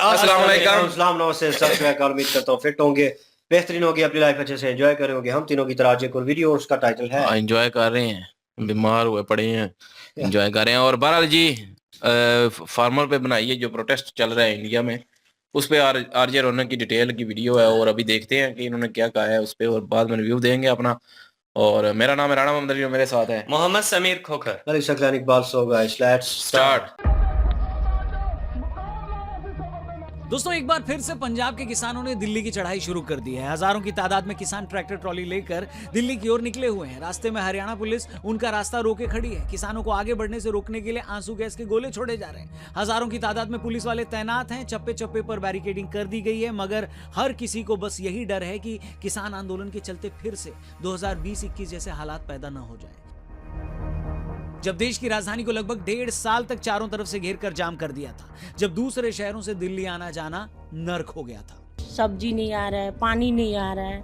अस्सलाम वालेकुम। अस्सलाम नमस्ते, सत श्री अकाल। उम्मीद करता हूँ फिट होंगे, बेहतरीन होगी, अपनी लाइफ अच्छे से एंजॉय करेंगे। हम तीनों की तरह आज एक और वीडियो, और उसका टाइटल है एंजॉय कर रहे हैं, बीमार हुए पड़े हैं, एंजॉय कर रहे हैं। और बहरहाल जी, फार्मर पे बनाइए जो प्रोटेस्ट चल रहा है इंडिया में, उस पे आरजे रौनक की डिटेल की वीडियो है, और अभी देखते हैं कि इन्होंने क्या कहा है उस पे, और बाद में रिव्यू देंगे अपना। और मेरा नाम है राणा मोहम्मद अली और मेरे साथ है Mohammad Sameer Khokhar. Ali Saqlain Iqbal so guys, let's start. दोस्तों, एक बार फिर से पंजाब के किसानों ने दिल्ली की चढ़ाई शुरू कर दी है। हजारों की तादाद में किसान ट्रैक्टर ट्रॉली लेकर दिल्ली की ओर निकले हुए हैं। रास्ते में हरियाणा पुलिस उनका रास्ता रोके खड़ी है। किसानों को आगे बढ़ने से रोकने के लिए आंसू गैस के गोले छोड़े जा रहे हैं। हजारों की तादाद में पुलिस वाले तैनात हैं। चप्पे चप्पे पर बैरिकेडिंग कर दी गई है, मगर हर किसी को बस यही डर है कि किसान आंदोलन के चलते फिर से 2020-21 जैसे हालात पैदा न हो जाए। जब देश की राजधानी को लगभग 1.5 साल तक चारों तरफ से घेर कर जाम कर दिया था, जब दूसरे शहरों से दिल्ली आना जाना नर्क हो गया था। सब्जी नहीं आ रहा है, पानी नहीं आ रहा है,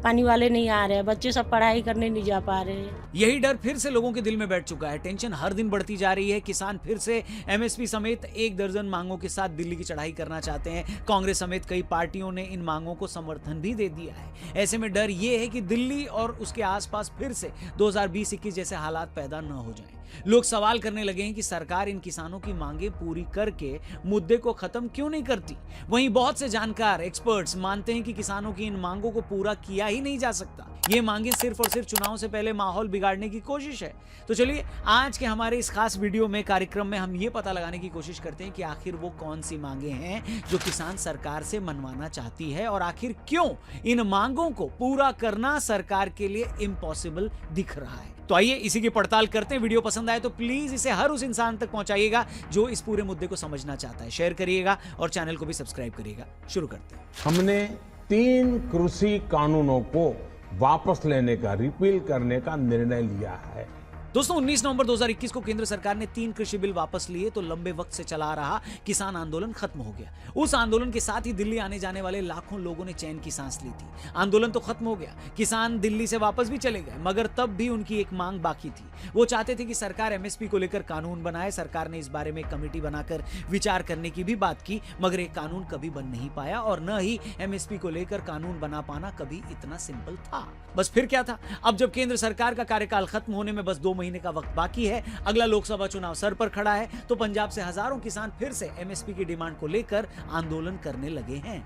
पानी वाले नहीं आ रहे हैं, बच्चे सब पढ़ाई करने नहीं जा पा रहे हैं। यही डर फिर से लोगों के दिल में बैठ चुका है। टेंशन हर दिन बढ़ती जा रही है। किसान फिर से एमएसपी समेत 1 दर्जन मांगों के साथ दिल्ली की चढ़ाई करना चाहते हैं। कांग्रेस समेत कई पार्टियों ने इन मांगों को समर्थन भी दे दिया है। ऐसे में डर ये है कि दिल्ली और उसके आसपास फिर से 2020-21 जैसे हालात पैदा न हो जाएं। लोग सवाल करने लगे हैं कि सरकार इन किसानों की मांगे पूरी करके मुद्दे को खत्म क्यों नहीं करती। वहीं बहुत से जानकार एक्सपर्ट्स मानते हैं कि किसानों की इन मांगों को पूरा किया ही नहीं जा सकता। ये मांगे सिर्फ और सिर्फ चुनाव से पहले माहौल बिगाड़ने की कोशिश है। तो चलिए, आज के हमारे इस खास वीडियो में, कार्यक्रम में, हम ये पता लगाने की कोशिश करते हैं कि आखिर वो कौन सी मांगे हैं जो किसान सरकार से मनवाना चाहती है, और आखिर क्यों इन मांगों को पूरा करना सरकार के लिए इम्पॉसिबल दिख रहा है। तो आइए इसी की पड़ताल करते हैं। वीडियो पसंद आए तो प्लीज इसे हर उस इंसान तक पहुंचाइएगा जो इस पूरे मुद्दे को समझना चाहता है। शेयर करिएगा और चैनल को भी सब्सक्राइब करिएगा। शुरू करते हैं। हमने 3 कृषि कानूनों को वापस लेने का, रिपील करने का निर्णय लिया है। दोस्तों, 19 नवंबर 2021 को केंद्र सरकार ने 3 कृषि बिल वापस लिए तो लंबे वक्त से चला आ रहा किसान आंदोलन खत्म हो गया। उस आंदोलन के साथ ही दिल्ली आने जाने वाले लाखों लोगों ने चैन की सांस ली थी। आंदोलन तो खत्म हो गया, किसान दिल्ली से वापस भी चले गए, मगर तब भी उनकी एक मांग बाकी थी। वो चाहते थे कि सरकार एमएसपी को लेकर कानून बनाए। सरकार ने इस बारे में कमेटी बनाकर विचार करने की भी बात की, मगर एक कानून कभी बन नहीं पाया, और न ही एमएसपी को लेकर कानून बना पाना कभी इतना सिंपल था। बस फिर क्या था, अब जब केंद्र सरकार का कार्यकाल खत्म होने में बस 2 महीने का वक्त बाकी है, अगला लोकसभा चुनाव सर पर खड़ा है, तो पंजाब से हजारों किसान फिर से एमएसपी की डिमांड को लेकर आंदोलन करने लगे हैं।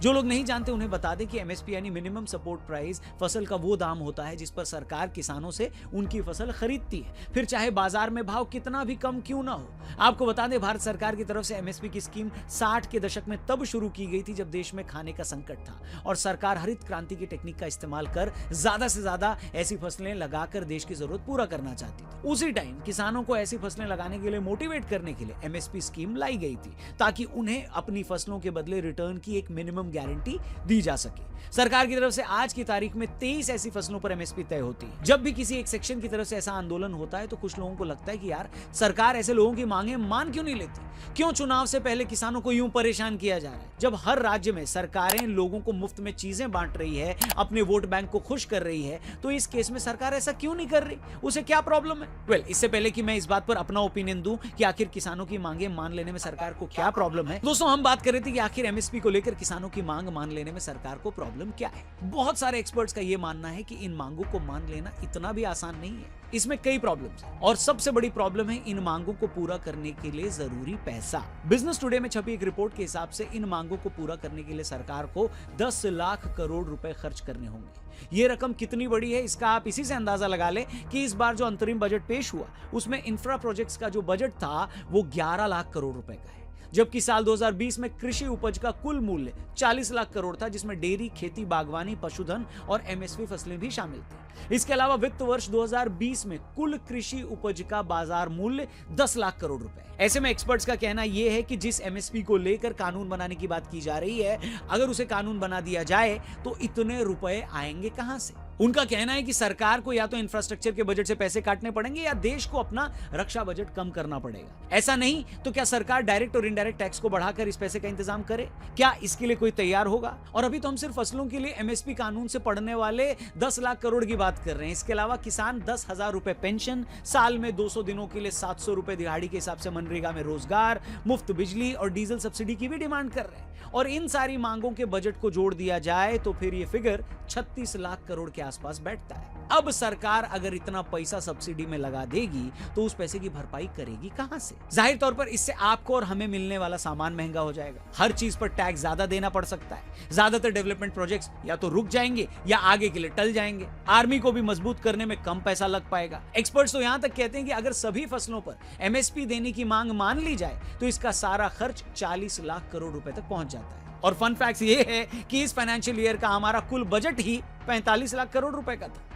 जो लोग नहीं जानते उन्हें बता दें कि एमएसपी यानी मिनिमम सपोर्ट प्राइस फसल का वो दाम होता है जिस पर सरकार किसानों से उनकी फसल खरीदती है, फिर चाहे बाजार में भाव कितना भी कम क्यों ना हो। आपको बता दें, भारत सरकार की तरफ से एमएसपी की स्कीम 60 के दशक में तब शुरू की गई थी जब देश में खाने का संकट था, और सरकार हरित क्रांति की टेक्निक का इस्तेमाल कर ज्यादा से ज्यादा ऐसी फसलें लगाकर देश की जरूरत पूरा करना चाहती थी। उसी टाइम किसानों को ऐसी फसलें लगाने के लिए मोटिवेट करने के लिए एमएसपी स्कीम लाई गई थी, ताकि उन्हें अपनी फसलों के बदले रिटर्न की एक मिनिमम गारंटी दी जा सके। सरकार की तरफ से आज की तारीख में 23 ऐसी फसलों पर एमएसपी तय होती है। जब भी किसी एक सेक्शन की तरफ से ऐसा आंदोलन होता है तो कुछ लोगों को लगता है कि यार, सरकार ऐसे लोगों की मांगे मान क्यों नहीं लेती, क्यों चुनाव से पहले किसानों को यूं परेशान किया जा रहा है। जब हर राज्य में सरकारें लोगों को मुफ्त में चीजें बांट रही है, अपने वोट बैंक को खुश कर रही है, तो इस केस में सरकार ऐसा क्यों नहीं कर रही, उसे क्या प्रॉब्लम है। वेल, इससे पहले कि मैं इस बात पर अपना ओपिनियन दूं कि आखिर किसानों की मांगे मान लेने में सरकार को क्या प्रॉब्लम है, दोस्तों हम बात कर रहे थे कि आखिर एमएसपी को लेकर किसानों की मांग मान लेने में सरकार को प्रॉब्लम क्या है। बहुत सारे एक्सपर्ट्स का यह मानना है कि इन मांगों को मान लेना इतना भी आसान नहीं है, इसमें कई प्रॉब्लम्स हैं, और सबसे बड़ी प्रॉब्लम है इन मांगों को पूरा करने के लिए जरूरी पैसा। बिजनेस टुडे में छपी एक रिपोर्ट के हिसाब से इन मांगों को पूरा करने के लिए सरकार को 10 लाख करोड़ रुपए खर्च करने होंगे। ये रकम कितनी बड़ी है, इसका आप इसी से अंदाजा लगा लें कि इस बार जो अंतरिम बजट पेश हुआ उसमें इंफ्रा प्रोजेक्ट्स का जो बजट था वो 11 लाख करोड़ रुपए का है, जबकि साल 2020 में कृषि उपज का कुल मूल्य 40 लाख करोड़ था, जिसमें डेयरी, खेती, बागवानी, पशुधन और एमएसपी फसलें भी शामिल थी। इसके अलावा वित्त वर्ष 2020 में कुल कृषि उपज का बाजार मूल्य 10 लाख करोड़ रुपए। ऐसे में एक्सपर्ट्स का कहना यह है कि जिस एमएसपी को लेकर कानून बनाने की बात की जा रही है, अगर उसे कानून बना दिया जाए तो इतने रुपए आएंगे कहां से। उनका कहना है कि सरकार को या तो इंफ्रास्ट्रक्चर के बजट से पैसे काटने पड़ेंगे या देश को अपना रक्षा बजट कम करना पड़ेगा। ऐसा नहीं तो क्या सरकार डायरेक्ट और इनडायरेक्ट टैक्स को बढ़ाकर इस पैसे का इंतजाम करे? क्या इसके लिए कोई तैयार होगा? और अभी तो हम सिर्फ फसलों के लिए एमएसपी कानून से पड़ने वाले 10 लाख करोड़ की बात कर रहे हैं। इसके अलावा किसान 10,000 रुपए पेंशन, साल में 200 दिनों के लिए 700 रुपए दिहाड़ी के हिसाब से मनरेगा में रोजगार, मुफ्त बिजली और डीजल सब्सिडी की भी डिमांड कर रहे हैं। और इन सारी मांगों के बजट को जोड़ दिया जाए तो फिर ये फिगर 36 लाख करोड़ के आसपास बैठता है। अब सरकार अगर इतना पैसा सब्सिडी में लगा देगी तो उस पैसे की भरपाई करेगी कहां से? जाहिर तौर पर इससे आपको और हमें मिलने वाला सामान महंगा हो जाएगा। हर चीज पर टैक्स ज्यादा देना पड़ सकता है। ज्यादातर डेवलपमेंट प्रोजेक्ट्स या तो रुक जाएंगे या आगे के लिए टल जाएंगे। आर्मी को भी मजबूत करने में कम पैसा लग पाएगा। एक्सपर्ट्स तो यहां तक कहते हैं कि अगर सभी फसलों पर एमएसपी देने की मांग मान ली जाए तो इसका सारा खर्च 40 लाख करोड़ रुपए तक पहुंच जाता है। और फन फैक्ट ये है कि इस फाइनेंशियल ईयर का हमारा कुल बजट ही 45 लाख करोड़ रुपए का था।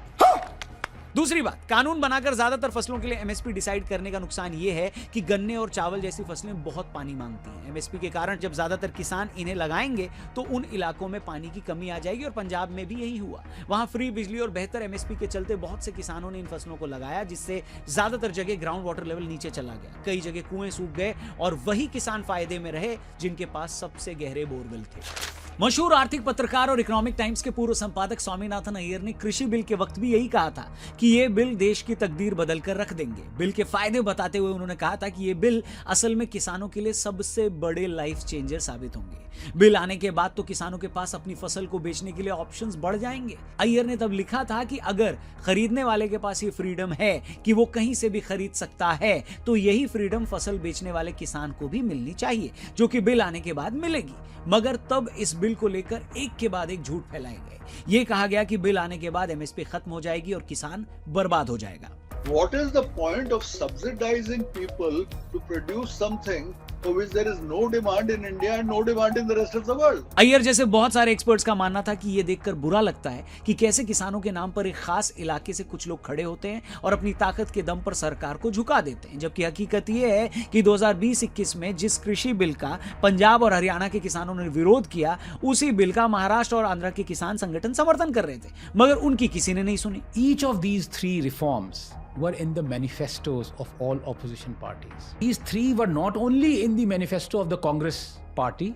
दूसरी बात, कानून बनाकर ज्यादातर फसलों के लिए एमएसपी डिसाइड करने का नुकसान यह है कि गन्ने और चावल जैसी फसलें बहुत पानी मांगती हैं। एमएसपी के कारण जब ज्यादातर किसान इन्हें लगाएंगे तो उन इलाकों में पानी की कमी आ जाएगी और पंजाब में भी यही हुआ। वहां फ्री बिजली और बेहतर एमएसपी के चलते बहुत से किसानों ने इन फसलों को लगाया, जिससे ज्यादातर जगह ग्राउंड वाटर लेवल नीचे चला गया। कई जगह कुएं सूख गए और वही किसान फायदे में रहे जिनके पास सबसे गहरे बोरवेल थे। मशहूर आर्थिक पत्रकार और इकोनॉमिक टाइम्स के पूर्व संपादक स्वामीनाथन अय्यर ने कृषि बिल के वक्त भी यही कहा था कि ये बिल देश की तकदीर बदल कर रख देंगे। बिल के फायदे बताते हुए उन्होंने कहा था कि ये बिल असल में किसानों के लिए सबसे बड़े लाइफ चेंजर साबित होंगे। बिल आने के बाद तो किसानों के पास अपनी फसल को बेचने के लिए ऑप्शंस बढ़ जाएंगे। अय्यर ने तब लिखा था कि अगर खरीदने वाले के पास ये फ्रीडम है कि वो कहीं से भी खरीद सकता है तो यही फ्रीडम फसल बेचने वाले किसान को भी मिलनी चाहिए, जो कि बिल आने के बाद मिलेगी। मगर तब इस बिल को लेकर एक के बाद एक झूठ फैलाए गए। ये कहा गया कि बिल आने के बाद एमएसपी खत्म हो जाएगी और किसान बर्बाद हो जाएगा। What is the point of subsidizing people to produce something for which there is no demand in India and no demand in the rest of the world? Iyer जैसे बहुत सारे एक्सपर्ट्स का मानना था कि ये देखकर बुरा लगता है कि कैसे किसानों के नाम पर एक खास इलाके से कुछ लोग खड़े होते हैं और अपनी ताकत के दम पर सरकार को झुका देते हैं, जबकि हकीकत ये है कि 2020-21 में जिस कृषि बिल का पंजाब और हरियाणा के किसानों ने विरोध किया, उसी बिल का महाराष्ट्र और आंध्र के किसान संगठन समर्थन कर रहे थे, मगर उनकी किसी ने नहीं सुनी। Each of these three reforms were in the manifestos of all opposition parties. These three were not only in the manifesto of the Congress party.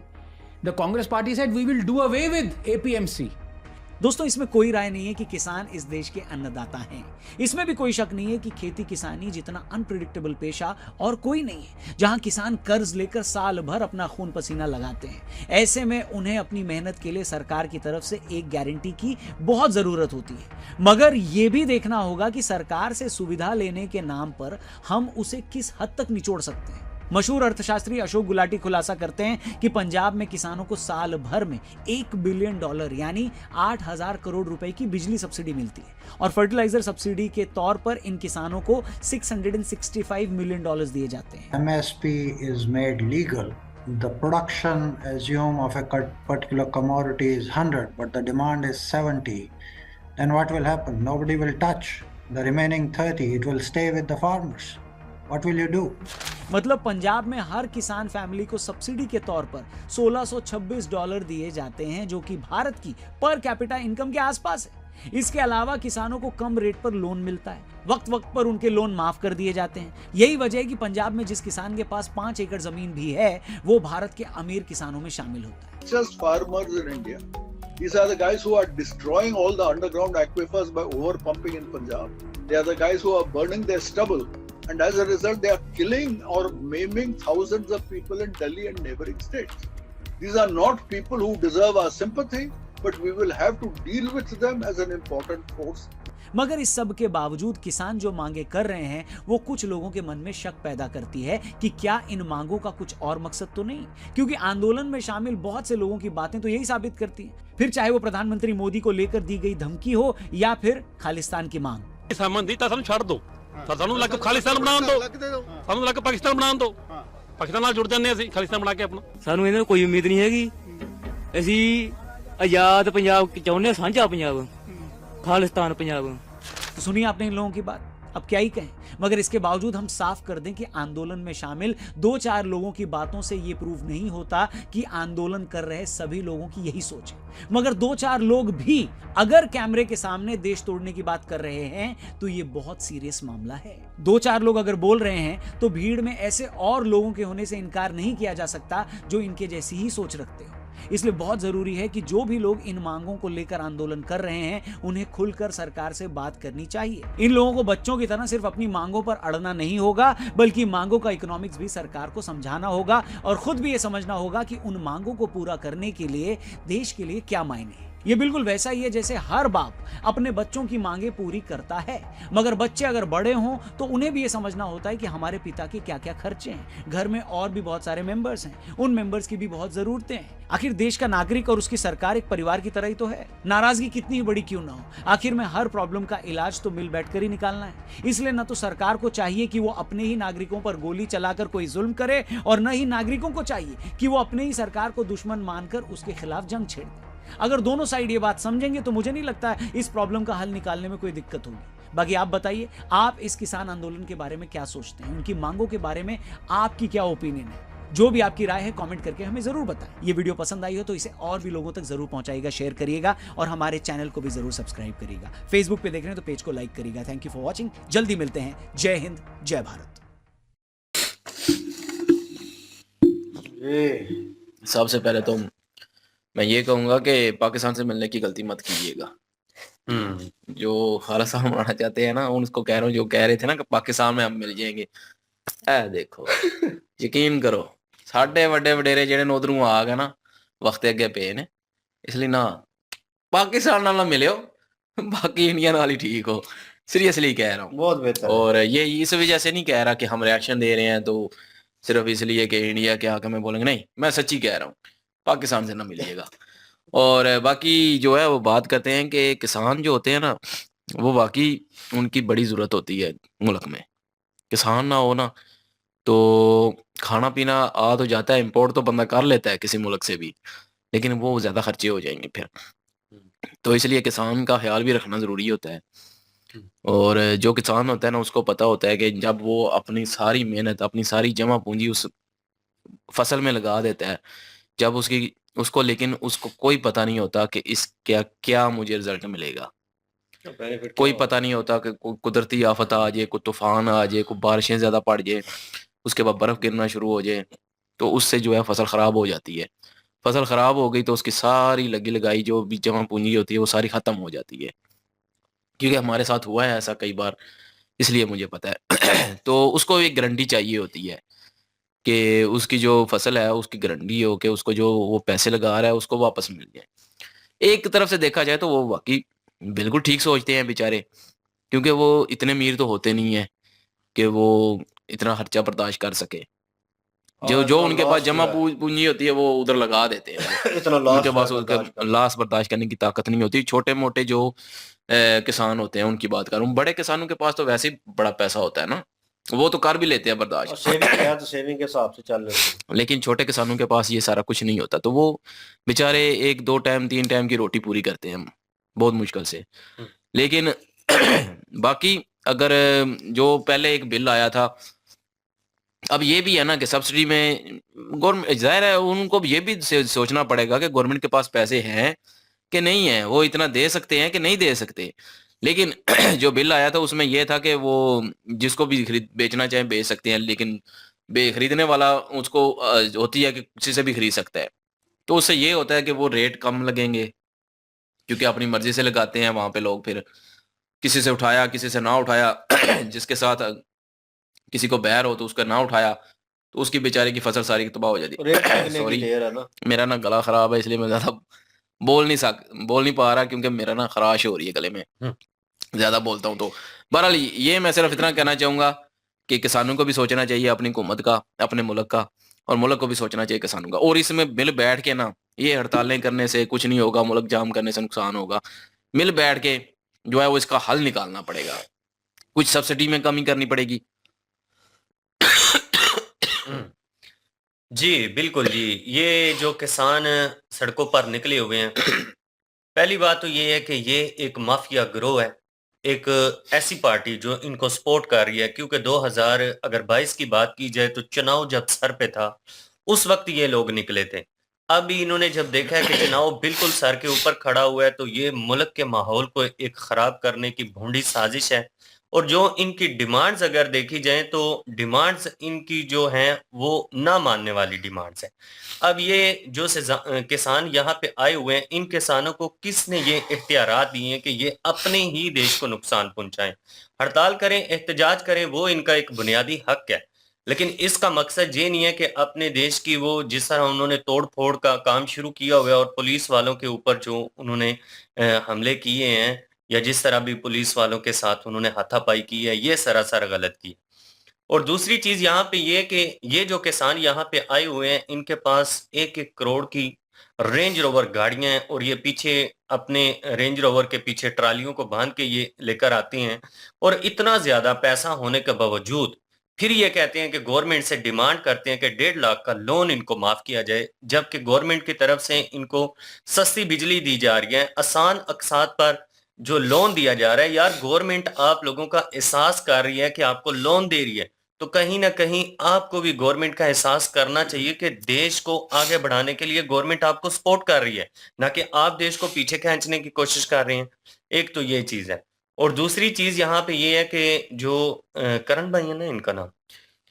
The Congress party said we will do away with APMC. दोस्तों, इसमें कोई राय नहीं है कि किसान इस देश के अन्नदाता हैं। इसमें भी कोई शक नहीं है कि खेती किसानी जितना अनप्रेडिक्टेबल पेशा और कोई नहीं है, जहां किसान कर्ज लेकर साल भर अपना खून पसीना लगाते हैं। ऐसे में उन्हें अपनी मेहनत के लिए सरकार की तरफ से एक गारंटी की बहुत जरूरत होती है। मगर यह भी देखना होगा कि सरकार से सुविधा लेने के नाम पर हम उसे किस हद तक निचोड़ सकते हैं। मशहूर अर्थशास्त्री अशोक गुलाटी खुलासा करते हैं कि पंजाब में किसानों को साल भर में $1 बिलियन यानी 8,000 करोड़ रुपए की बिजली सब्सिडी मिलती है और फर्टिलाइजर सब्सिडी के तौर पर इन किसानों को $665 मिलियन दिए जाते हैं। MSP is made legal. The production assume of a particular commodity is 100, but the demand is 70. Then what will happen? Nobody will touch the remaining 30. It will stay with the farmers. What will you do? मतलब पंजाब में हर किसान family को subsidy के तौर पर $1,626 दिए जाते हैं, जो कि भारत की पर कैपिटा इनकम के आसपास है। इसके अलावा किसानों को कम रेट पर लोन मिलता है, वक्त वक्त पर उनके लोन माफ कर दिए जाते हैं। यही वजह है कि पंजाब में जिस किसान के पास 5 एकड़ जमीन भी है, वो भारत के अमीर किसानों में शामिल होता है। Just farmers in India. These are the guys who are destroying all the underground aquifers by over pumping in Punjab. They are the guys who are burning their stubble. And as a result, they are killing or maiming thousands of people in Delhi and neighboring states. These are not people who deserve our sympathy, but we will have to deal with them as an important force. मगर इस सब के बावजूद किसान जो मांगे कर रहे हैं, वो कुछ लोगों के मन में शक पैदा करती है कि क्या इन मांगों का कुछ और मकसद तो नहीं, क्योंकि आंदोलन में शामिल बहुत से लोगों की बातें तो यही साबित करती हैं। फिर चाहे वो प्रधानमंत्री मोदी को लेकर दी गई धमकी हो या फिर खालिस्तान की मांग। संबंधित छोड़ दो, ਸਾਨੂੰ ਲੱਗ ਖਾਲਿਸਤਾਨ ਬਣਾਉਣ ਦਿਓ, ਸਾਨੂੰ ਲੱਗ ਪਾਕਿਸਤਾਨ ਬਣਾਉਣ ਦਿਓ, ਪਾਕਿਸਤਾਨ ਨਾਲ ਜੁੜ ਜਾਂਦੇ ਅਸੀਂ ਖਾਲਿਸਤਾਨ ਬਣਾ ਕੇ ਆਪਣਾ। ਸਾਨੂੰ ਇਹਨਾਂ ਕੋਈ ਉਮੀਦ ਨਹੀਂ ਹੈਗੀ। ਅਸੀਂ ਆਜ਼ਾਦ ਪੰਜਾਬ ਚਾਹੁੰਦੇ, ਸਾਂਝਾ ਪੰਜਾਬ, ਖਾਲਿਸਤਾन पंजाब। तो सुनिए आपने इन लोगों की बात, अब क्या ही कहें। मगर इसके बावजूद हम साफ कर दें कि आंदोलन में शामिल 2-4 लोगों की बातों से यह प्रूव नहीं होता कि आंदोलन कर रहे सभी लोगों की यही सोच है। मगर 2-4 लोग भी अगर कैमरे के सामने देश तोड़ने की बात कर रहे हैं तो यह बहुत सीरियस मामला है। 2-4 लोग अगर बोल रहे हैं तो भीड़ में ऐसे और लोगों के होने से इनकार नहीं किया जा सकता जो इनके जैसी ही सोच रखते हो। इसलिए बहुत जरूरी है कि जो भी लोग इन मांगों को लेकर आंदोलन कर रहे हैं उन्हें खुलकर सरकार से बात करनी चाहिए। इन लोगों को बच्चों की तरह सिर्फ अपनी मांगों पर अड़ना नहीं होगा, बल्कि मांगों का इकोनॉमिक्स भी सरकार को समझाना होगा और खुद भी ये समझना होगा कि उन मांगों को पूरा करने के लिए देश के लिए क्या मायने हैं। ये बिल्कुल वैसा ही है जैसे हर बाप अपने बच्चों की मांगे पूरी करता है, मगर बच्चे अगर बड़े हों तो उन्हें भी ये समझना होता है कि हमारे पिता के क्या क्या खर्चे हैं, घर में और भी बहुत सारे मेंबर्स हैं, उन मेंबर्स की भी बहुत जरूरतें हैं। आखिर देश का नागरिक और उसकी सरकार एक परिवार की तरह ही तो है। नाराजगी कितनी ही बड़ी क्यों ना हो, आखिर में हर प्रॉब्लम का इलाज तो मिल बैठकर ही निकालना है। इसलिए न तो सरकार को चाहिए कि वो अपने ही नागरिकों पर गोली चलाकर कोई जुल्म करे और न ही नागरिकों को चाहिए कि वो अपने ही सरकार को दुश्मन मानकर उसके खिलाफ जंग छेड़ दे। अगर दोनों साइड ये बात समझेंगे तो मुझे नहीं लगता इस प्रॉब्लम का हल निकालने में कोई दिक्कत होगी। बाकी आप बताइए, आप इस किसान आंदोलन के बारे में क्या सोचते हैं, उनकी मांगों के बारे में आपकी क्या ओपिनियन है? जो भी आपकी राय है कमेंट करके हमें जरूर बताएं। ये वीडियो पसंद आई हो तो इसे और भी लोगों तक जरूर पहुंचाइएगा, शेयर करिएगा और हमारे चैनल को भी जरूर सब्सक्राइब करिएगा। फेसबुक पे देख रहे हैं तो पेज को लाइक करिएगा। Thank you for watching. जल्दी मिलते हैं। जय हिंद, जय भारत। सबसे पहले तो मैं ये कहूंगा कि पाकिस्तान से मिलने की गलती मत कीजिएगा। जो खाला साहब बनाना चाहते हैं ना, उनको कह रहा हूँ, जो कह रहे थे ना कि पाकिस्तान में हम मिल जाएंगे, देखो यकीन करो साढ़े वड्डे वडेरे जेडे उधरों आ गए ना वक्त अगे पे ने, इसलिए ना पाकिस्तान नाल ना मिलियो, बाकी इंडिया नाल ही ठीक हो। सीरियसली कह रहा हूँ, बहुत बेहतर। और ये इस वजह से नहीं कह रहा कि हम रिएक्शन दे रहे हैं तो सिर्फ इसलिए कि इंडिया के हक में बोलेंगे, नहीं, मैं सच्ची कह रहा हूँ, पाकिस्तान से ना मिलिएगा। और बाकी जो है वो बात करते हैं कि किसान जो होते हैं ना, वो वाकई उनकी बड़ी ज़रूरत होती है मुल्क में। किसान ना हो ना तो खाना पीना आ तो जाता है, इंपोर्ट तो बंदा कर लेता है किसी मुल्क से भी, लेकिन वो ज़्यादा खर्चे हो जाएंगे फिर। तो इसलिए किसान का ख्याल भी रखना ज़रूरी होता है। और जो किसान होता है ना, उसको पता होता है कि जब वो अपनी सारी मेहनत, अपनी सारी जमा पूंजी उस फसल में लगा देता है, जब उसको लेकिन उसको कोई पता नहीं होता कि इस क्या क्या मुझे रिजल्ट मिलेगा। कोई पता नहीं होता कि कोई कुदरती आफत आ जाए, कोई तूफान आ जाए, कोई बारिशें ज़्यादा पड़ जाए, उसके बाद बर्फ़ गिरना शुरू हो जाए, तो उससे जो है फसल ख़राब हो जाती है। फसल ख़राब हो गई तो उसकी सारी लगी लगाई जो भी जमा पूंजी होती है वो सारी ख़त्म हो जाती है, क्योंकि हमारे साथ हुआ है ऐसा कई बार, इसलिए मुझे पता है। तो उसको एक गारंटी चाहिए होती है कि उसकी जो फसल है उसकी गारंटी हो कि उसको जो वो पैसे लगा रहा है उसको वापस मिल जाए। एक तरफ से देखा जाए तो वो वाकई बिल्कुल ठीक सोचते हैं बेचारे, क्योंकि वो इतने अमीर तो होते नहीं है कि वो इतना खर्चा बर्दाश्त कर सके। जो उनके पास जमा पूंजी होती है वो उधर लगा देते हैं। इतना उनके पास लॉस बर्दाश्त करने की ताकत नहीं होती। छोटे मोटे जो किसान होते हैं उनकी बात कर रहा हूँ, बड़े किसानों के पास तो वैसे ही बड़ा पैसा होता है ना, वो तो कर भी लेते हैं बर्दाश्त, सेविंग के हिसाब से चल रहे हैं। लेकिन छोटे किसानों के पास ये सारा कुछ नहीं होता, तो वो बेचारे 1-2 टाइम 3 टाइम की रोटी पूरी करते हैं बहुत मुश्किल से। लेकिन बाकी अगर जो पहले एक बिल आया था, अब ये भी है ना कि सब्सिडी में गवर्नमेंट, जाहिर है उनको ये भी सोचना पड़ेगा कि गवर्नमेंट के पास पैसे हैं कि नहीं है, वो इतना दे सकते हैं कि नहीं दे सकते। लेकिन जो बिल आया था उसमें यह था कि वो जिसको भी बेचना चाहे बेच सकते हैं, लेकिन खरीदने वाला उसको होती है कि किसी से भी खरीद सकता है। तो उससे ये होता है कि वो रेट कम लगेंगे, क्योंकि अपनी मर्जी से लगाते हैं वहाँ पे लोग, फिर किसी से उठाया किसी से ना उठाया, जिसके साथ किसी को बैर हो तो उसका ना उठाया तो उसकी बेचारे की फसल सारी तबाह हो जाती है। सॉरी, मेरा ना गला खराब है इसलिए मैं ज़्यादा बोल नहीं पा रहा, क्योंकि मेरा ना खराश हो रही है गले में, ज़्यादा बोलता हूँ तो। बहरहाल ये मैं सिर्फ इतना कहना चाहूँगा कि किसानों को भी सोचना चाहिए अपनी हुकूमत का, अपने मुल्क का, और मुल्क को भी सोचना चाहिए किसानों का। और इसमें मिल बैठ के ना, ये हड़तालें करने से कुछ नहीं होगा, मुल्क जाम करने से नुकसान होगा। मिल बैठ के जो है वो इसका हल निकालना पड़ेगा। कुछ सब्सिडी में कमी करनी पड़ेगी। जी बिल्कुल जी। ये जो किसान सड़कों पर निकले हुए हैं, पहली बात तो ये है कि ये एक माफिया गिरोह है एक ऐसी पार्टी जो इनको सपोर्ट कर रही है, क्योंकि 2022 की बात की जाए तो चुनाव जब सर पे था उस वक्त ये लोग निकले थे। अभी इन्होंने जब देखा है कि चुनाव बिल्कुल सर के ऊपर खड़ा हुआ है तो ये मुल्क के माहौल को एक खराब करने की भोंडी साजिश है। और जो इनकी डिमांड्स अगर देखी जाए तो डिमांड्स इनकी जो हैं वो ना मानने वाली डिमांड्स हैं। अब ये जो किसान यहाँ पे आए हुए हैं, इन किसानों को किसने ये इख्तियारात दिए हैं कि ये अपने ही देश को नुकसान पहुंचाएं? हड़ताल करें, एहतजाज करें, वो इनका एक बुनियादी हक है, लेकिन इसका मकसद ये नहीं है कि अपने देश की वो जिस तरह उन्होंने तोड़ फोड़ का काम शुरू किया हुआ है और पुलिस वालों के ऊपर जो उन्होंने हमले किए हैं या जिस तरह भी पुलिस वालों के साथ उन्होंने हाथापाई की है, ये सरासर गलत की। और दूसरी चीज यहाँ पे ये कि ये जो किसान यहाँ पे आए हुए हैं, इनके पास 1-1 करोड़ की रेंज रोवर गाड़ियां हैं और ये पीछे अपने रेंज रोवर के पीछे ट्रालियों को बांध के ये लेकर आते हैं। और इतना ज्यादा पैसा होने के बावजूद फिर ये कहते हैं कि गवर्नमेंट से डिमांड करते हैं कि 1.5 लाख का लोन इनको माफ किया जाए, जबकि गवर्नमेंट की तरफ से इनको सस्ती बिजली दी जा रही है, आसान अकसात पर जो लोन दिया जा रहा है। यार गवर्नमेंट आप लोगों का एहसास कर रही है कि आपको लोन दे रही है, तो कहीं ना कहीं आपको भी गवर्नमेंट का एहसास करना चाहिए कि देश को आगे बढ़ाने के लिए गवर्नमेंट आपको सपोर्ट कर रही है, ना कि आप देश को पीछे खींचने की कोशिश कर रहे हैं। एक तो ये चीज है। और दूसरी चीज यहाँ पे ये है कि जो करण भाई है ना, इनका नाम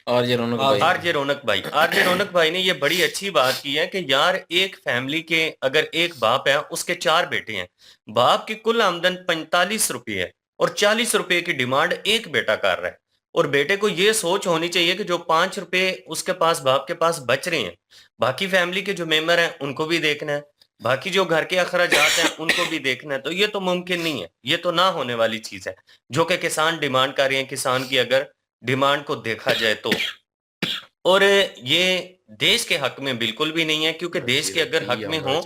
आरजे रौनक भाई, आरजे रौनक भाई ने ये बड़ी अच्छी बात की है कि यार एक फैमिली के अगर एक बाप है, उसके 4 बेटे हैं, बाप की कुल आमदन 45 रुपए है और 40 रुपए की डिमांड एक बेटा कर रहा है। और बेटे को ये सोच होनी चाहिए कि जो 5 रुपए उसके पास बाप के पास बच रहे हैं, बाकी फैमिली के जो मेंबर हैं उनको भी देखना है, बाकी जो घर के अखराजात हैं उनको भी देखना है। तो ये तो मुमकिन नहीं है, ये तो ना होने वाली चीज है जो कि किसान डिमांड कर रहे हैं। किसान की अगर डिमांड को देखा जाए तो, और ये देश के हक में बिल्कुल भी नहीं है, क्योंकि देश के अगर हक में हो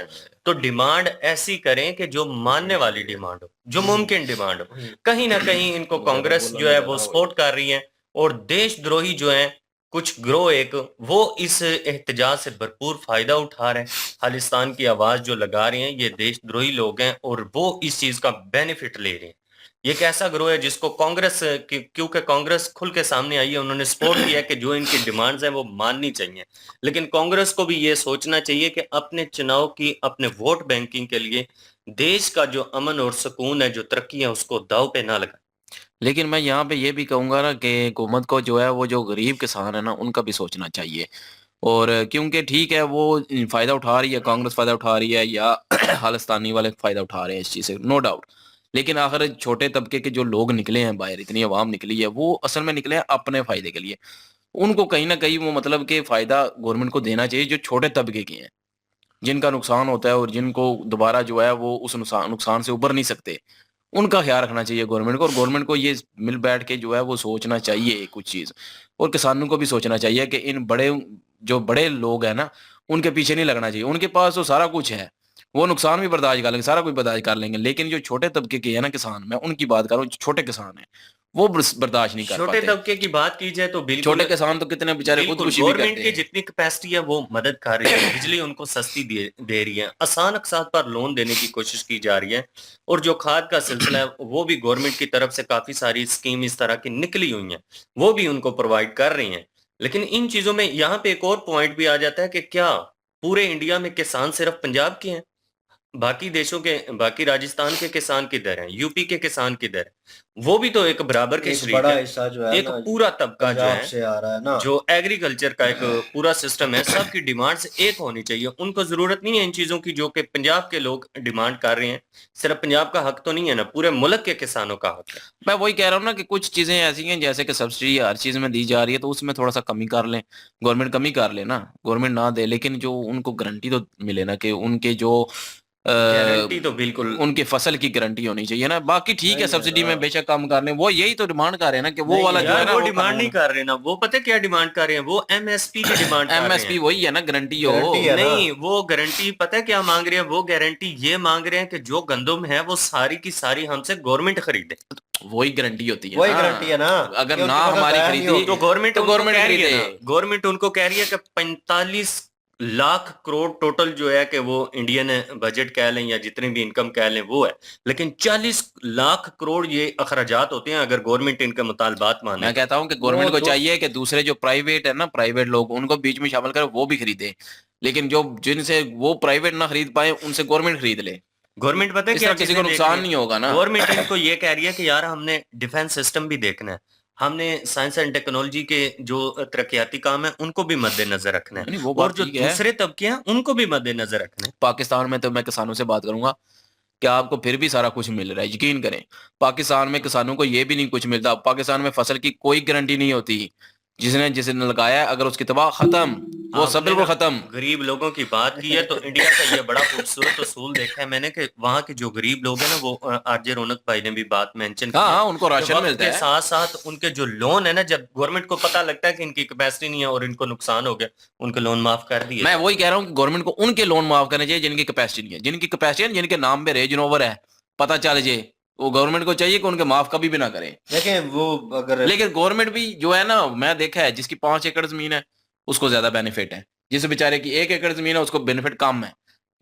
तो डिमांड ऐसी करें कि जो मानने वाली डिमांड हो, जो मुमकिन डिमांड हो। कहीं ना कहीं इनको कांग्रेस जो है वो सपोर्ट कर रही है और देशद्रोही जो है कुछ ग्रोह एक वो इस एहतजाज से भरपूर फायदा उठा रहे हैं। खालिस्तान की आवाज जो लगा रहे हैं ये देशद्रोही लोग हैं और वो इस चीज का बेनिफिट ले रहे हैं। ये कैसा ग्रोह है जिसको कांग्रेस क्योंकि कांग्रेस खुल के सामने आई है, उन्होंने सपोर्ट किया कि जो इनकी डिमांड्स हैं वो माननी चाहिए, लेकिन कांग्रेस को भी ये सोचना चाहिए कि अपने चुनाव की, अपने वोट बैंकिंग के लिए देश का जो अमन और सुकून है, जो तरक्की है, उसको दाव पे ना लगाए। लेकिन मैं यहाँ पे ये भी कहूँगा ना कि हुकूमत को जो है वो जो गरीब किसान है ना उनका भी सोचना चाहिए। और क्योंकि ठीक है वो फ़ायदा उठा रही है, कांग्रेस फ़ायदा उठा रही है या खालिस्तानी वाले फ़ायदा उठा रहे हैं इस चीज़ से, नो डाउट। लेकिन आखिर छोटे तबके के जो लोग निकले हैं बाहर, इतनी आवाम निकली है, वो असल में निकले हैं अपने फ़ायदे के लिए। उनको कहीं न कहीं वो मतलब कि फ़ायदा गवर्नमेंट को देना चाहिए जो छोटे तबके के हैं, जिनका नुकसान होता है और जिनको दोबारा जो है वो उस नुकसान से उबर नहीं सकते। उनका ख्याल रखना चाहिए गवर्नमेंट को, और गवर्नमेंट को ये मिल बैठ के जो है वो सोचना चाहिए कुछ चीज़। और किसानों को भी सोचना चाहिए कि इन बड़े लोग हैं ना, उनके पीछे नहीं लगना चाहिए। उनके पास तो सारा कुछ है, वो नुकसान भी बर्दाश्त कर लेंगे, सारा कुछ बर्दाश्त कर लेंगे। लेकिन जो छोटे तबके के हैं ना किसान, मैं उनकी बात कर रहा हूँ, छोटे किसान हैं, वो बर्दाश्त नहीं कर छोटे पाते। तबके की बात की जाए तो बिल्कुल छोटे किसान तो कितने बेचारे खुदकुशी भी गवर्नमेंट करते की हैं। जितनी कैपेसिटी है वो मदद कर रही है, बिजली उनको सस्ती दे रही है, आसान अकसात पर लोन देने की कोशिश की जा रही है। और जो खाद का सिलसिला है वो भी गवर्नमेंट की तरफ से काफी सारी स्कीम इस तरह की निकली हुई हैं, वो भी उनको प्रोवाइड कर रही हैं। लेकिन इन चीजों में यहाँ पे एक और पॉइंट भी आ जाता है कि क्या पूरे इंडिया में किसान सिर्फ पंजाब के हैं? बाकी देशों के, बाकी राजस्थान के किसान किधर हैं, यूपी के किसान किधर हैं? वो भी तो एक बराबर के एक शरीक बड़ा है। हिस्सा जो है एक ना पूरा तबका जो पंजाब है, से आ रहा है ना, जो एग्रीकल्चर का एक पूरा सिस्टम है, सबकी डिमांड्स एक होनी चाहिए। उनको जरूरत नहीं है इन चीजों की जो कि पंजाब के लोग डिमांड कर रहे हैं। सिर्फ पंजाब का हक तो नहीं है ना, पूरे मुल्क के किसानों का हक है। मैं वही कह रहा हूँ ना कि कुछ चीज़ें ऐसी हैं जैसे कि सब्सिडी हर चीज़ में दी जा रही है, तो उसमें थोड़ा सा कमी कर लें, गवर्नमेंट कमी कर ले ना, गवर्नमेंट ना दे, लेकिन जो उनको गारंटी तो मिले ना कि उनके जो गारंटी तो बिल्कुल उनकी फसल की गारंटी होनी चाहिए ना। बाकी ठीक है नहीं सब्सिडी है में ना। बेशक कम कर लें, वो यही तो डिमांड कर रहे हैं ना कि वो नहीं वाला है जो है यार ना वो वो डिमांड नहीं कर रहे ना, वो पता है क्या डिमांड कर रहे हैं, वो एमएसपी की डिमांड कर रहे एमएसपी हैं। वही है ना, गारंटी हो। गारंटी है ना। नहीं, वो गारंटी पता है क्या मांग रहे हैं? वो गारंटी ये मांग रहे हैं कि जो गंदम है वो सारी की सारी हमसे गवर्नमेंट खरीदे। वही गारंटी होती है वही ना। गारंटी है ना, अगर कि ना उनकी फसल हमारी तैयार नहीं खरीदी होगी। तो गवर्नमेंट तो उनको गवर्नमेंट कह रही है खरीदे। ना, गवर्नमेंट उनको कह रही है कि 45 लाख करोड़ टोटल जो है कि वो इंडियन बजट कह लें या जितनी भी इनकम कह लें वो है, लेकिन 40 लाख करोड़ ये अखराजात होते हैं अगर गवर्नमेंट इनके मुतालबात माने। मैं कहता हूँ कि गवर्नमेंट को चाहिए कि दूसरे जो प्राइवेट है ना, प्राइवेट लोग, उनको बीच में शामिल कर, वो भी खरीदे, लेकिन जो जिनसे वो प्राइवेट ना खरीद पाए उनसे गवर्नमेंट खरीद ले। गवर्नमेंट पता है इस क्या तरह किसी को नुकसान नहीं होगा ना। गवर्नमेंट इनको ये कह रही है कि यार हमने डिफेंस सिस्टम भी देखना है, हमने साइंस एंड टेक्नोलॉजी के जो तरक्याती काम है उनको भी मद्देनजर रखना है, नहीं, वो और बात जो ठीक है। दूसरे तबके हैं उनको भी मद्देनजर रखना है। पाकिस्तान में तो मैं किसानों से बात करूंगा कि आपको फिर भी सारा कुछ मिल रहा है, यकीन करें। पाकिस्तान में किसानों को ये भी नहीं कुछ मिलता। पाकिस्तान में फसल की कोई गारंटी नहीं होती। जिसने लगाया है, अगर उसकी तबाह खत्म, वो सब बिल्कुल खत्म। गरीब लोगों की बात की है तो इंडिया का ये बड़ा खूबसूरत उसूल देखा है मैंने कि वहाँ के जो गरीब लोग हैं ना, वो आरजे रौनक भाई ने भी बात मेंशन की हाँ, है, उनको राशन वक्त मिलता के है। साथ साथ उनके जो लोन है ना, जब गवर्नमेंट को पता लगता है कि इनकी कैपेसिटी नहीं है और इनको नुकसान हो गया, उनके लोन माफ कर दिए। मैं वही कह रहा हूँ कि गवर्नमेंट को उनके लोन माफ करने चाहिए जिनकी कैपेसिटी नहीं है। जिनकी कैपेसिटी है, जिनके नाम पे रेंज रोवर है, पता चल जाए, वो गवर्नमेंट को चाहिए कि उनके माफ कभी भी ना करें। देखें वो अगर, लेकिन गवर्नमेंट भी जो है ना, मैं देखा है, जिसकी 5 एकड़ जमीन है उसको ज्यादा बेनिफिट है, जिस बेचारे की 1 एकड़ जमीन है उसको बेनिफिट कम है।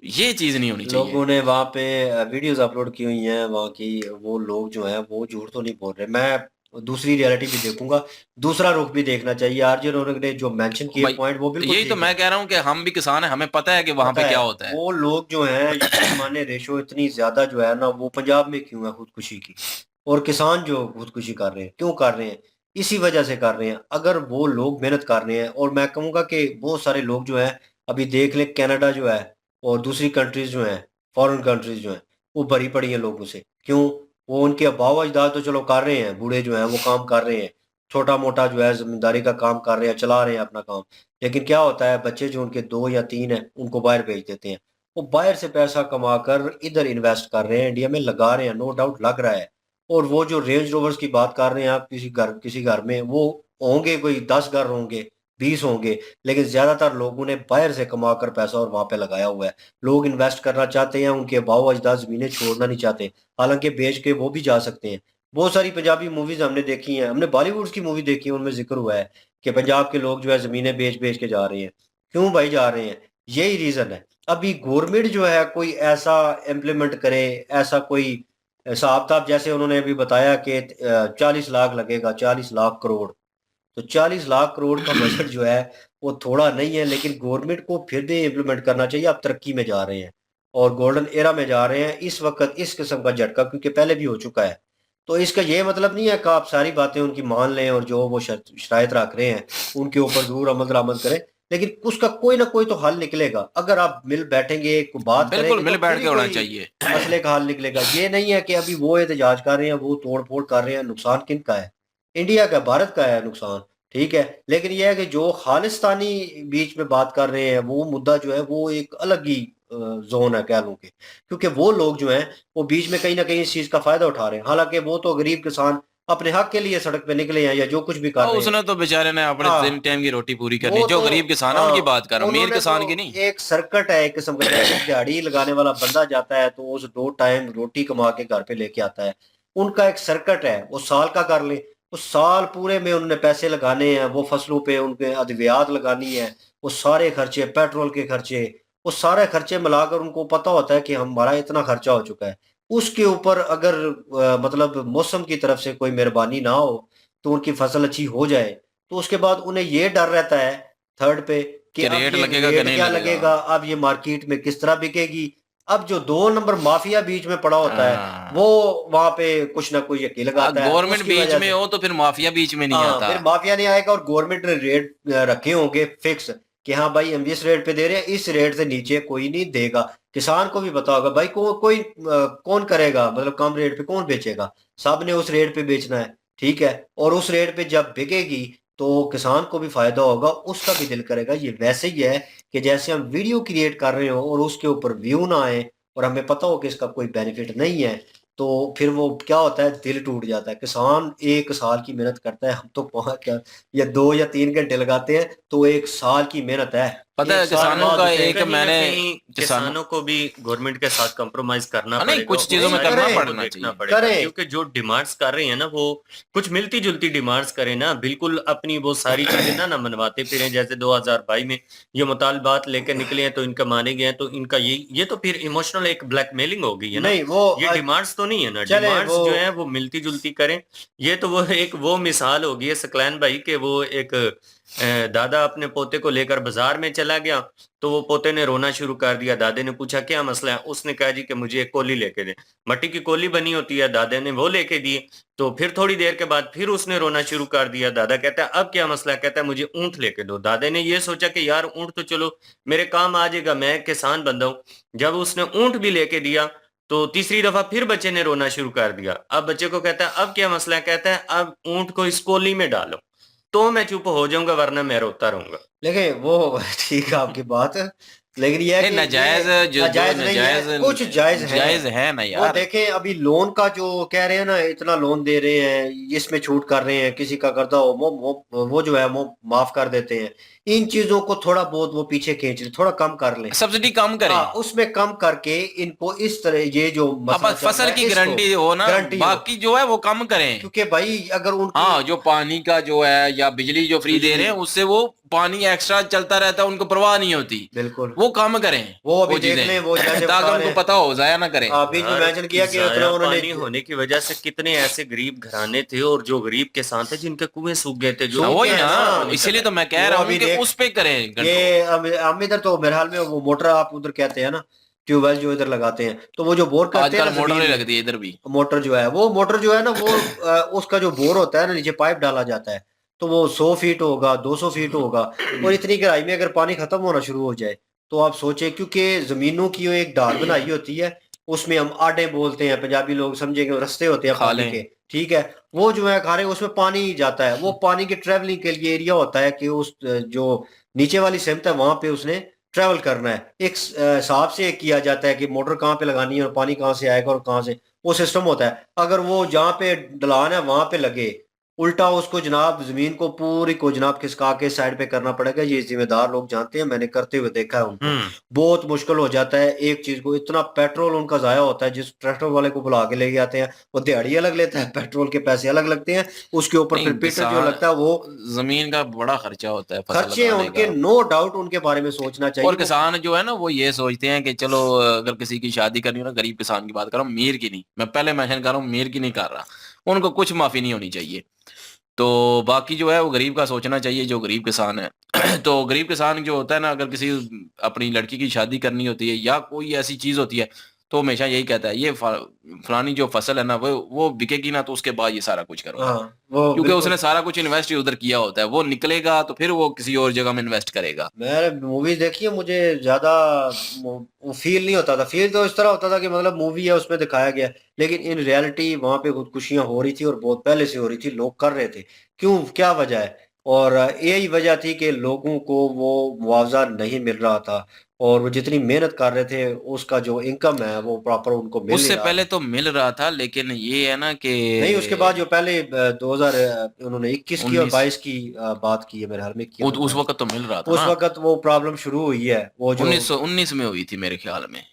ये चीज नहीं होनी चाहिए। लोगों ने वहाँ पे वीडियोस अपलोड की हुई हैं वहाँ की, वो लोग जो हैं वो झूठ तो नहीं बोल रहे। मैं दूसरी रियलिटी भी देखूंगा, दूसरा रुख भी देखना चाहिए। आरजे रौनक ने जो मेंशन किए भाई, पॉइंट वो बिल्कुल यही तो ठीक मैं है। कह रहा हूँ कि हम भी किसान हैं, हमें पता है कि वहां पता पे है, क्या होता है। वो लोग जो हैं यकीन माने रेशो इतनी ज्यादा जो है ना, वो पंजाब में क्यों है खुदकुशी की, और किसान जो खुदकुशी कर रहे हैं क्यों कर रहे हैं, इसी वजह से कर रहे हैं। अगर वो लोग मेहनत कर रहे हैं, और मैं कहूँगा कि बहुत सारे लोग जो हैं, अभी देख ले कनाडा जो है और दूसरी कंट्रीज जो हैं, फॉरेन कंट्रीज जो हैं, वो भरी पड़ी हैं लोगों से। क्यों? वो उनके अबाव अजदाद तो चलो कर रहे हैं, बूढ़े जो हैं वो काम कर रहे हैं, छोटा मोटा जो है जिम्मेदारी का काम कर रहे हैं, चला रहे हैं अपना काम। लेकिन क्या होता है, बच्चे जो उनके 2 या 3 हैं उनको बाहर भेज देते हैं। वो बाहर से पैसा कमाकर इधर इन्वेस्ट कर रहे हैं, इंडिया में लगा रहे हैं, नो डाउट लग रहा है। और वो जो रेंज रोवर्स की बात कर रहे हैं आप, किसी घर में वो होंगे, कोई 10 घर होंगे, 20 होंगे, लेकिन ज्यादातर लोगों ने बाहर से कमाकर पैसा और वहां पे लगाया हुआ है। लोग इन्वेस्ट करना चाहते हैं, उनके अबाव अजदाद जमीनें छोड़ना नहीं चाहते, हालांकि बेच के वो भी जा सकते हैं। बहुत सारी पंजाबी मूवीज हमने देखी हैं, हमने बॉलीवुड की मूवी देखी है, उनमें जिक्र हुआ है कि पंजाब के लोग जो है जमीनें बेच बेच के जा रहे हैं। क्यों भाई जा रहे हैं? यही रीजन है। अभी गवर्नमेंट जो है कोई ऐसा इम्प्लीमेंट करे, ऐसा कोई हिसाब किताब, जैसे उन्होंने अभी बताया कि 40 लाख लगेगा, 40 लाख करोड़। तो 40 लाख करोड़ का बजट जो है वो थोड़ा नहीं है, लेकिन गवर्नमेंट को फिर भी इम्प्लीमेंट करना चाहिए। आप तरक्की में जा रहे हैं और गोल्डन एरा में जा रहे हैं इस वक्त, इस किस्म का झटका क्योंकि पहले भी हो चुका है। तो इसका ये मतलब नहीं है कि आप सारी बातें उनकी मान लें और जो वो शराइत रख रहे हैं उनके ऊपर जरूर अमल दरामद करें, लेकिन उसका कोई ना कोई तो हल निकलेगा। अगर आप मिल बैठेंगे, बात बिल्कुल करेंगे, मिल तो बैठ फिर के होना कोई चाहिए। मसले का हल निकलेगा। ये नहीं है कि अभी वो एहतजाज कर रहे हैं, वो तोड़ फोड़ कर रहे हैं, नुकसान किन का है? इंडिया का, भारत का है नुकसान, ठीक है। लेकिन यह है कि जो खालिस्तानी बीच में बात कर रहे हैं, वो मुद्दा जो है वो एक अलग ही जोन है कह लूं के, क्योंकि वो लोग जो हैं वो बीच में कहीं ना कहीं इस चीज का फायदा उठा रहे हैं। हालांकि वो तो गरीब किसान अपने हक के लिए सड़क पे निकले हैं या जो कुछ भी कर रहे हैं। उसने तो बेचारे ने अपने हाँ, 3 टाइम की रोटी पूरी करनी। वो जो तो गरीब किसान है उनकी बात कर रहा हूँ, अमीर उन्होंने किसान तो की नहीं। एक सर्कट है एक किस्म का, जैसे दिहाड़ी लगाने वाला बंदा जाता है तो उस 2 टाइम रोटी कमा के घर पे लेके आता है। उनका एक सर्कट है, वो साल का कर ले, उस साल पूरे में उन्होंने पैसे लगाने हैं, वो फसलों पे उनके अद्वियात लगानी है, वो सारे खर्चे, पेट्रोल के खर्चे, वो सारे खर्चे मिलाकर उनको पता होता है कि हमारा इतना खर्चा हो चुका है। उसके ऊपर अगर मतलब मौसम की तरफ से कोई मेहरबानी ना हो तो उनकी फसल अच्छी हो जाए, तो उसके बाद उन्हें ये डर रहता है थर्ड पे कि कि अब रेट ये लगेगा कि रेट नहीं क्या लगेगा। लगेगा, अब ये मार्केट में किस तरह बिकेगी। अब जो 2 नंबर माफिया बीच में पड़ा होता है वो वहां पे कुछ ना कुछ यकीन लगाता है, गवर्नमेंट उसकी बीच वजह में से हो तो फिर माफिया बीच में नहीं हाँ, आता। फिर माफिया नहीं आएगा। और गवर्नमेंट ने रेट रखे होंगे फिक्स कि हाँ भाई हम इस रेट पे दे रहे हैं, इस रेट से नीचे कोई नहीं देगा। किसान को भी पता होगा भाई कोई कौन करेगा, मतलब कम रेट पे कौन बेचेगा, सब ने उस रेट पे बेचना है, ठीक है। और उस रेट पे जब बिकेगी तो किसान को भी फायदा होगा, उसका भी दिल करेगा। ये वैसे ही है कि जैसे हम वीडियो क्रिएट कर रहे हो और उसके ऊपर व्यू ना आए और हमें पता हो कि इसका कोई बेनिफिट नहीं है, तो फिर वो क्या होता है, दिल टूट जाता है। किसान 1 साल की मेहनत करता है, हम तो 5 या 2 या 3 घंटे लगाते हैं, तो 1 साल की मेहनत है। पता है किसानों का एक मैंने किसानों को भी गवर्नमेंट के साथ कॉम्प्रोमाइज करना नहीं, पड़ेगा, कुछ चीजों में करना पड़ना देखना चाहिए। पड़ेगा, क्योंकि जो डिमांड्स कर रहे हैं ना वो कुछ मिलती जुलती डिमांड्स करें ना, बिल्कुल अपनी वो सारी चीजें ना मनवाते फिरे। जैसे 2022 में ये मुतालबात लेकर निकले हैं तो इनका माने गए हैं, तो इनका ये तो फिर इमोशनल एक ब्लैकमेलिंग हो गई है ना। नहीं, वो ये डिमांड्स तो नहीं है ना, डिमांड्स जो है वो मिलती जुलती करें। ये तो वो एक वो मिसाल होगी है सकलैन भाई के, वो एक दादा अपने पोते को लेकर बाजार में चला गया तो वो पोते ने रोना शुरू कर दिया। दादे ने पूछा क्या मसला है, उसने कहा जी कि मुझे एक कोली लेके दे। मट्टी की कोली बनी होती है, दादे ने वो लेके दी। तो फिर थोड़ी देर के बाद फिर उसने रोना शुरू कर दिया। दादा कहता है अब क्या मसला है, कहता है मुझे ऊंट लेके दो। दादे ने ये सोचा कि यार ऊंट तो चलो मेरे काम आ जाएगा, मैं किसान बंदा हूं। जब उसने ऊंट भी लेके दिया तो तीसरी दफा फिर बच्चे ने रोना शुरू कर दिया। अब बच्चे को कहता है अब क्या मसला है, कहता है अब ऊंट को इस कोली में डालो तो मैं चुप हो जाऊंगा वरना मैं रोता रहूंगा। लेकिन वो ठीक है आपकी बात, लेकिन ये नाजायज कुछ जायज है ना यार। वो देखें अभी लोन का जो कह रहे हैं ना, इतना लोन दे रहे हैं, इसमें छूट कर रहे हैं, किसी का कर्जा हो वो जो है वो माफ कर देते हैं। इन चीजों को थोड़ा बहुत वो पीछे खींच रहे, थोड़ा कम कर लें, सब्सिडी कम करें, उसमें कम करके इनको इस तरह ये जो फसल की गारंटी हो ना, बाकी जो है वो कम करें। क्योंकि भाई अगर हाँ जो पानी का जो है या बिजली जो फ्री दे रहे हैं उससे वो पानी एक्स्ट्रा चलता रहता है, उनको परवाह नहीं होती। बिल्कुल वो कम करें, वो अभी देख लें, वो ताकि उनको पता हो जाया ना करें। अभी जो मेंशन किया कि उन्होंने पानी होने की वजह से कितने ऐसे गरीब घराने थे और जो गरीब किसान थे जिनके कुएं सूख गए थे। जो वही ना, इसीलिए तो मैं कह रहा हूँ कि उस पे करें। ये हम इधर तो मेरे हाल में वो मोटर आप उधर कहते हैं ना, ट्यूबवेल जो इधर लगाते हैं, तो वो जो बोर करते हैं मोटर नहीं लगती इधर भी। मोटर जो है ना वो उसका जो बोर होता है ना, नीचे पाइप डाला जाता है, तो वो 100 फीट होगा, 200 फीट होगा। और इतनी गहराई में अगर पानी खत्म होना शुरू हो जाए तो आप सोचे, क्योंकि जमीनों की एक ढाल बनाई होती है, उसमें हम आडे बोलते हैं, पंजाबी लोग समझेंगे, रास्ते होते हैं पानी के, ठीक है। वो जो है खारे उसमें पानी जाता है, वो पानी की ट्रेवलिंग के लिए एरिया होता है कि उस जो नीचे वाली सिमत है वहां पे उसने ट्रेवल करना है। एक हिसाब से किया जाता है कि मोटर कहाँ पे लगानी है और पानी कहाँ से आएगा और कहाँ से, वो सिस्टम होता है। अगर वो जहाँ पे ढलान है वहां पे लगे, उल्टा उसको जनाब जमीन को पूरी को जनाब खिसका के साइड पे करना पड़ेगा। ये जिम्मेदार लोग जानते हैं, मैंने करते हुए देखा है उनको। बहुत मुश्किल हो जाता है एक चीज को, इतना पेट्रोल उनका जाया होता है। जिस ट्रैक्टर वाले को बुला के ले आते हैं वो दिहाड़ी अलग लेता है, पेट्रोल के पैसे अलग लगते हैं, उसके ऊपर फिर पीटर जो लगता है वो जमीन का बड़ा खर्चा होता है। खर्चे उनके नो डाउट उनके बारे में सोचना चाहिए। और किसान जो है ना वो ये सोचते हैं कि चलो अगर किसी की शादी करनी हो ना, गरीब किसान की बात कर रहा हूँ, मीर की नहीं, मैं पहले मेंशन कर रहा हूँ, मीर की नहीं कर रहा, उनको कुछ माफी नहीं होनी चाहिए। तो बाकी जो है वो गरीब का सोचना चाहिए, जो गरीब किसान है। तो गरीब किसान जो होता है ना, अगर किसी अपनी लड़की की शादी करनी होती है या कोई ऐसी चीज होती है तो हमेशा यही कहता है ये फलानी जो फसल है ना वो बिकेगी ना तो उसके बाद ये सारा कुछ करो। क्योंकि उसने सारा कुछ इन्वेस्ट उधर किया होता है, वो निकलेगा तो फिर वो किसी और जगह में इन्वेस्ट करेगा। मैंने मूवीज देखी है, मुझे ज्यादा वो फील नहीं होता था। फील तो इस तरह होता था कि मतलब मूवी है उसमें दिखाया गया, लेकिन इन रियलिटी वहां पे खुदकुशियां हो रही थी और बहुत पहले से हो रही थी, लोग कर रहे थे। क्यों, क्या वजह है? और यही वजह थी कि लोगों को वो मुआवजा नहीं मिल रहा था और वो जितनी मेहनत कर रहे थे उसका जो इनकम है वो प्रॉपर उनको मिल उससे पहले तो मिल रहा था, लेकिन ये है ना कि नहीं, उसके बाद जो पहले 2000 उन्होंने 21 की और 22 की बात की है मेरे ख्याल में किया, उस वक्त तो मिल रहा था। उस वक्त वो प्रॉब्लम शुरू हुई है, वो जो 1919 में हुई थी मेरे ख्याल में,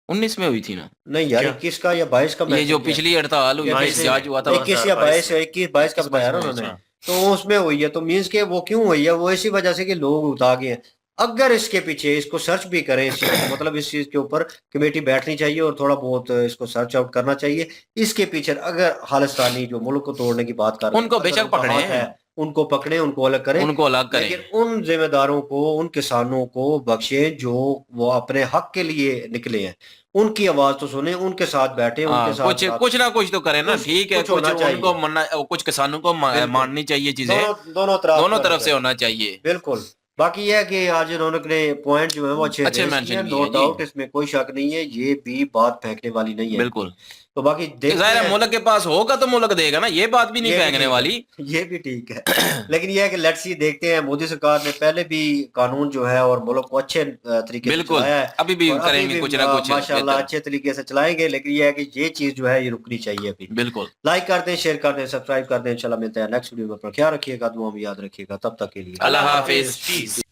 19 में हुई थी ना? नहीं यार 21 का या 22 का, ये जो पिछली हड़ताल हुई, 21 या 22 का बताया ना उन्होंने, तो उसमें हुई है। तो मीन्स के वो क्यों हुई है? वो इसी वजह से कि लोग उठा गए हैं। अगर इसके पीछे इसको सर्च भी करें, इस चीज को, मतलब इस चीज के ऊपर कमेटी बैठनी चाहिए और थोड़ा बहुत इसको सर्च आउट करना चाहिए। इसके पीछे अगर खालिस्तानी जो मुल्क को तोड़ने की बात कर रहे हैं, उनको बेशक पकड़े, उनको पकड़े, उनको अलग करें, लेकिन उन जिम्मेदारों को, उन किसानों को बख्शे जो वो अपने हक के लिए निकले हैं। उनकी आवाज तो सुने, उनके साथ बैठे, उनके साथ कुछ ना कुछ तो करें ना। ठीक है, कुछ किसानों को माननी चाहिए चीजें, दोनों तरफ से होना चाहिए। बिल्कुल। बाकी यह है कि आज उन्होंने पॉइंट जो है वो अच्छे मेंशन किए, नो डाउट, इसमें कोई शक नहीं है, ये भी बात फेंकने वाली नहीं है बिल्कुल। तो बाकी ज़ाहिर है मुल्क के पास होगा तो मुल्क देगा ना, ये बात भी नहीं फेंकने वाली, ये भी ठीक है। लेकिन ये है कि लेट्स सी, देखते हैं। मोदी सरकार ने पहले भी कानून जो है और मुल्क को अच्छे तरीके से चलाया है, अभी भी करेंगे कुछ ना कुछ माशाल्लाह अच्छे तरीके से चलाएंगे। लेकिन ये है कि ये चीज जो है ये रुकनी चाहिए अभी। बिल्कुल। लाइक कर दें, शेयर कर दें, सब्सक्राइब कर दें। इंशाल्लाह मिलते हैं नेक्स्ट वीडियो में। ख्याल रखिएगा, दुआ में याद रखिएगा। तब तक के लिए अल्लाह हाफिज।